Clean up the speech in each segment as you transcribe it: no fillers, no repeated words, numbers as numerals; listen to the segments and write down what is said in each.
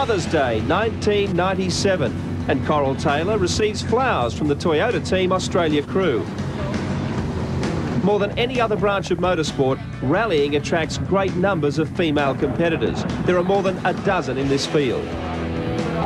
Mother's Day 1997, and Coral Taylor receives flowers from the Toyota Team Australia crew. More than any other branch of motorsport, rallying attracts great numbers of female competitors. There are more than a dozen in this field.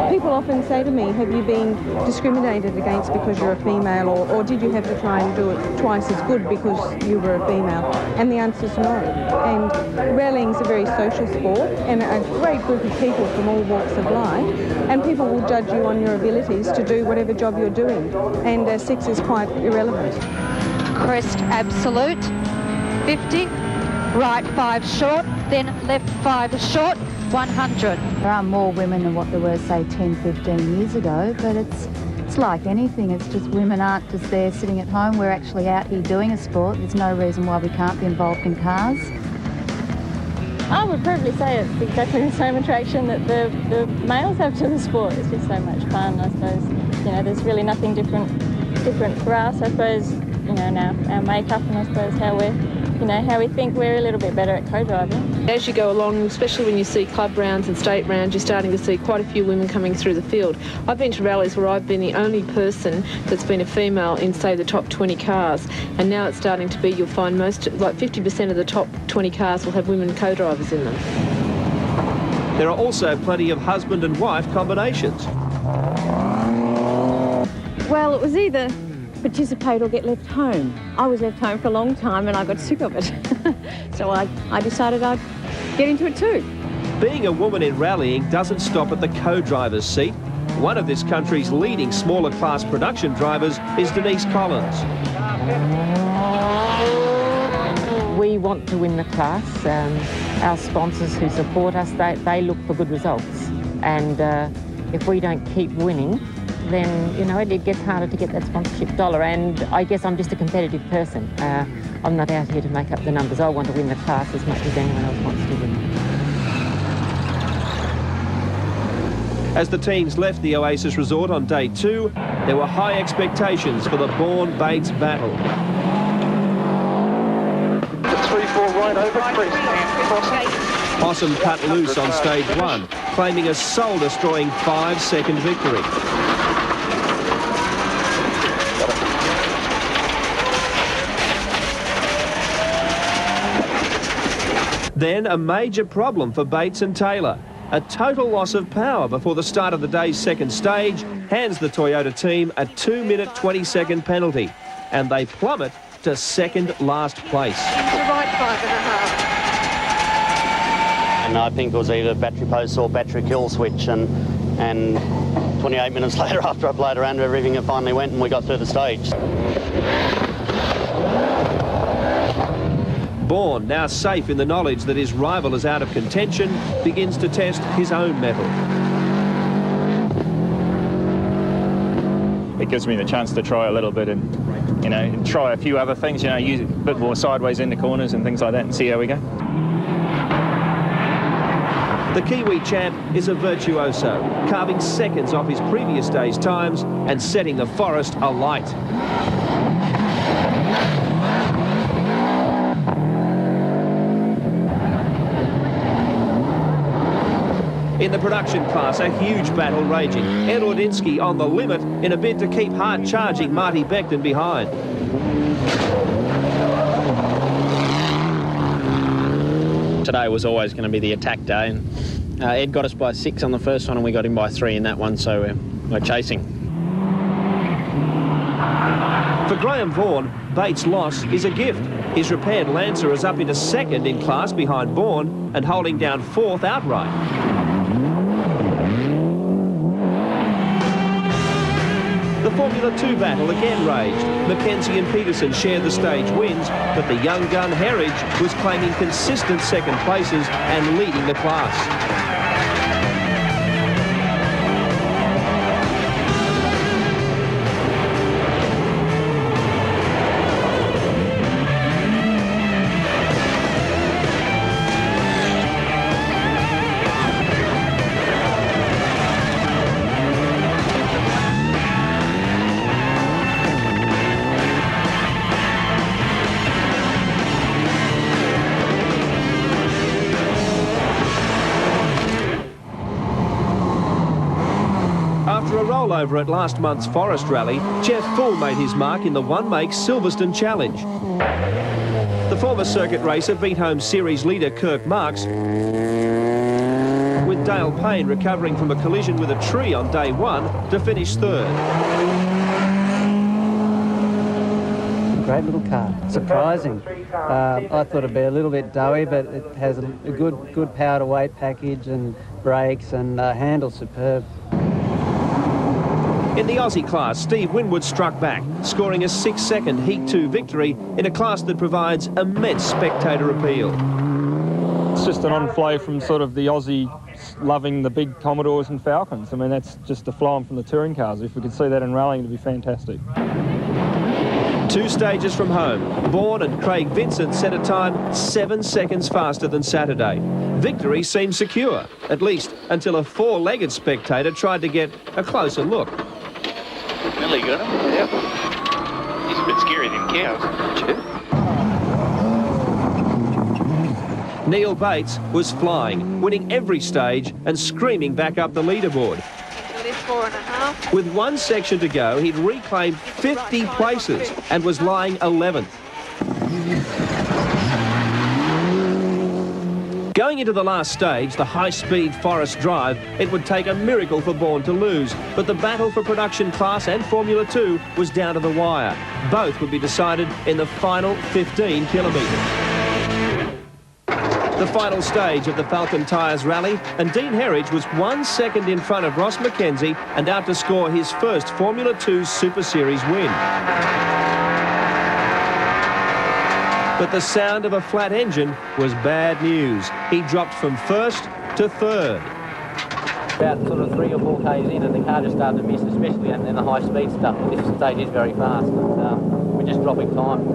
People often say to me, have you been discriminated against because you're a female, or did you have to try and do it twice as good because you were a female? And the answer is no. And rallying is a very social sport, and a great group of people from all walks of life, and people will judge you on your abilities to do whatever job you're doing, and sex is quite irrelevant. Crest absolute, 50, right 5 short, then left 5 short, 100. There are more women than what there were, say, 10, 15 years ago, but it's like anything. It's just women aren't just there sitting at home. We're actually out here doing a sport. There's no reason why we can't be involved in cars. I would probably say it's exactly the same attraction that the males have to the sport. It's just so much fun, I suppose. You know, there's really nothing different for us, I suppose. You know, our makeup, and I suppose how we think we're a little bit better at co-driving. As you go along, especially when you see club rounds and state rounds, you're starting to see quite a few women coming through the field. I've been to rallies where I've been the only person that's been a female in, say, the top 20 cars, and now it's starting to be, you'll find most, like 50% of the top 20 cars will have women co-drivers in them. There are also plenty of husband and wife combinations. Well, it was either participate or get left home. I was left home for a long time and I got sick of it. So I decided I'd get into it too. Being a woman in rallying doesn't stop at the co-driver's seat. One of this country's leading smaller class production drivers is Denise Collins. We want to win the class. Our sponsors who support us, they look for good results. And if we don't keep winning, then, you know, it gets harder to get that sponsorship dollar. And I guess I'm just a competitive person. I'm not out here to make up the numbers. I want to win the class as much as anyone else wants to win. As the teams left the Oasis Resort on day 2, there were high expectations for the Bourne-Bates battle. 3-4 right over Crest. Possum cut loose on stage 1, claiming a soul-destroying 5-second victory. Then a major problem for Bates and Taylor. A total loss of power before the start of the day's second stage hands the Toyota team a 2-minute 20-second penalty, and they plummet to second last place. Right 5.5. And I think it was either battery post or battery kill switch, and 28 minutes later, after I played around with everything, it finally went and we got through the stage. Bourne, now safe in the knowledge that his rival is out of contention, begins to test his own mettle. It gives me the chance to try a little bit and, you know, try a few other things, you know, use a bit more sideways in the corners and things like that and see how we go. The Kiwi champ is a virtuoso, carving seconds off his previous day's times and setting the Forest alight. In the production class, a huge battle raging. Ed Ordinsky on the limit in a bid to keep hard-charging Marty Beckton behind. Today was always going to be the attack day, and Ed got us by 6 on the first one and we got him by 3 in that one, so we're chasing. For Graham Vaughan, Bates' loss is a gift. His repaired Lancer is up into second in class behind Vaughan and holding down 4th outright. The Formula 2 battle again raged. Mackenzie and Peterson shared the stage wins, but the young gun Herridge was claiming consistent second places and leading the class. rollover at last month's Forest Rally, Jeff Full made his mark in the one-make Silverstone Challenge. The former circuit racer beat home series leader Kirk Marks, with Dale Payne recovering from a collision with a tree on day one to finish third. Great little car, surprising. I thought it'd be a little bit doughy, but it has a good power to weight package and brakes and handles superb. In the Aussie class, Steve Winwood struck back, scoring a 6-second Heat 2 victory in a class that provides immense spectator appeal. It's just an on-flow from sort of the Aussie loving the big Commodores and Falcons. I mean, that's just a flow from the touring cars. If we could see that in rallying, it'd be fantastic. 2 stages from home, Bourne and Craig Vincent set a time 7 seconds faster than Saturday. Victory seemed secure, at least until a 4-legged spectator tried to get a closer look. Nearly got him. Yep. He's a bit scary than cows. Neil Bates was flying, winning every stage and screaming back up the leaderboard. Left 4.5. With 1 section to go, he'd reclaimed 50 places and was lying 11th. Going into the last stage, the high-speed Forest Drive, it would take a miracle for Bourne to lose, but the battle for production class and Formula 2 was down to the wire. Both would be decided in the final 15 kilometres. The final stage of the Falcon Tyres Rally, and Dean Herridge was 1 second in front of Ross McKenzie and out to score his first Formula 2 Super Series win. But the sound of a flat engine was bad news. He dropped from first to third. About sort of 3 or 4 k's in, and the car just started to miss, especially in the high-speed stuff. This stage is very fast, and we're just dropping time.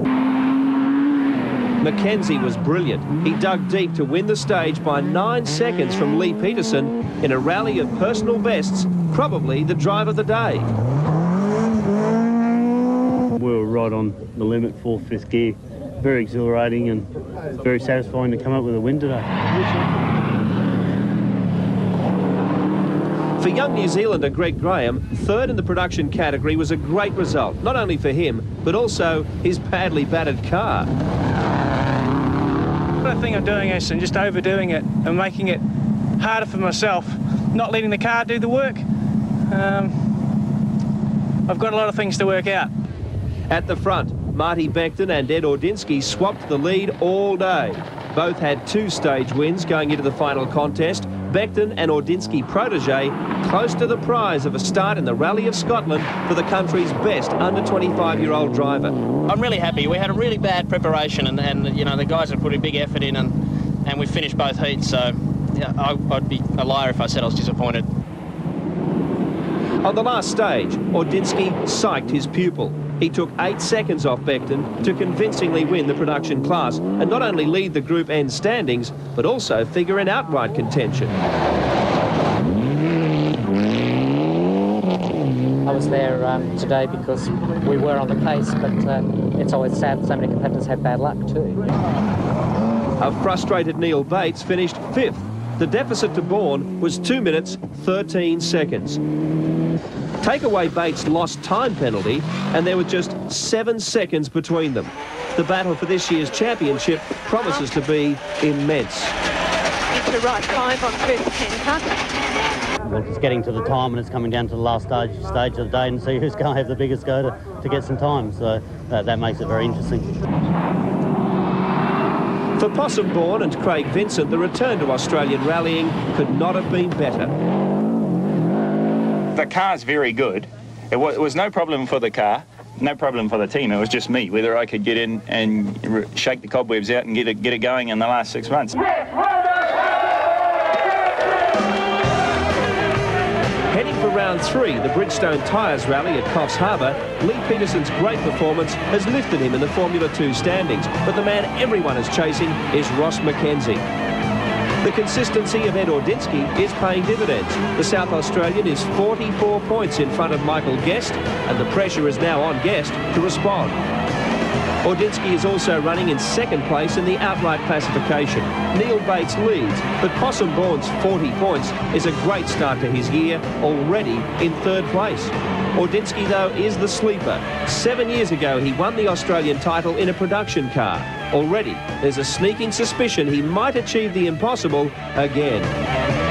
McKenzie was brilliant. He dug deep to win the stage by 9 seconds from Lee Peterson in a rally of personal bests, probably the drive of the day. We were right on the limit, 4th, 5th gear. Very exhilarating and very satisfying to come up with a win today. For young New Zealander Greg Graham, third in the production category was a great result, not only for him, but also his badly battered car. What I think I'm doing is just overdoing it and making it harder for myself, not letting the car do the work. I've got a lot of things to work out. At the front, Marty Becton and Ed Ordinsky swapped the lead all day. Both had 2 stage wins going into the final contest. Becton and Ordinsky protege close to the prize of a start in the Rally of Scotland for the country's best under 25-year-old driver. I'm really happy. We had a really bad preparation and you know, the guys have put a big effort in and we finished both heats, so yeah, I'd be a liar if I said I was disappointed. On the last stage, Ordinsky psyched his pupil. He took 8 seconds off Becton to convincingly win the production class and not only lead the Group N standings, but also figure in outright contention. I was there today because we were on the case, but it's always sad so many competitors have bad luck too. A frustrated Neil Bates finished 5th. The deficit to Bourne was 2 minutes, 13 seconds. Take away Bates' lost time penalty, and there were just 7 seconds between them. The battle for this year's championship promises to be immense. Into right 5 on first 10 cut. But it's getting to the time and it's coming down to the last stage of the day and see who's going to have the biggest go to get some time. So that makes it very interesting. For Possum Bourne and Craig Vincent, the return to Australian rallying could not have been better. The car's very good. It was no problem for the car, no problem for the team. It was just me, whether I could get in and shake the cobwebs out and get it going in the last 6 months. Heading for round 3, the Bridgestone Tyres Rally at Coffs Harbour, Lee Peterson's great performance has lifted him in the Formula 2 standings, but the man everyone is chasing is Ross McKenzie. The consistency of Ed Ordinsky is paying dividends. The South Australian is 44 points in front of Michael Guest, and the pressure is now on Guest to respond. Ordinsky is also running in second place in the outright classification. Neil Bates leads, but Possum Bourne's 40 points is a great start to his year, already in third place. Ordinsky, though, is the sleeper. 7 years ago, he won the Australian title in a production car. Already, there's a sneaking suspicion he might achieve the impossible again.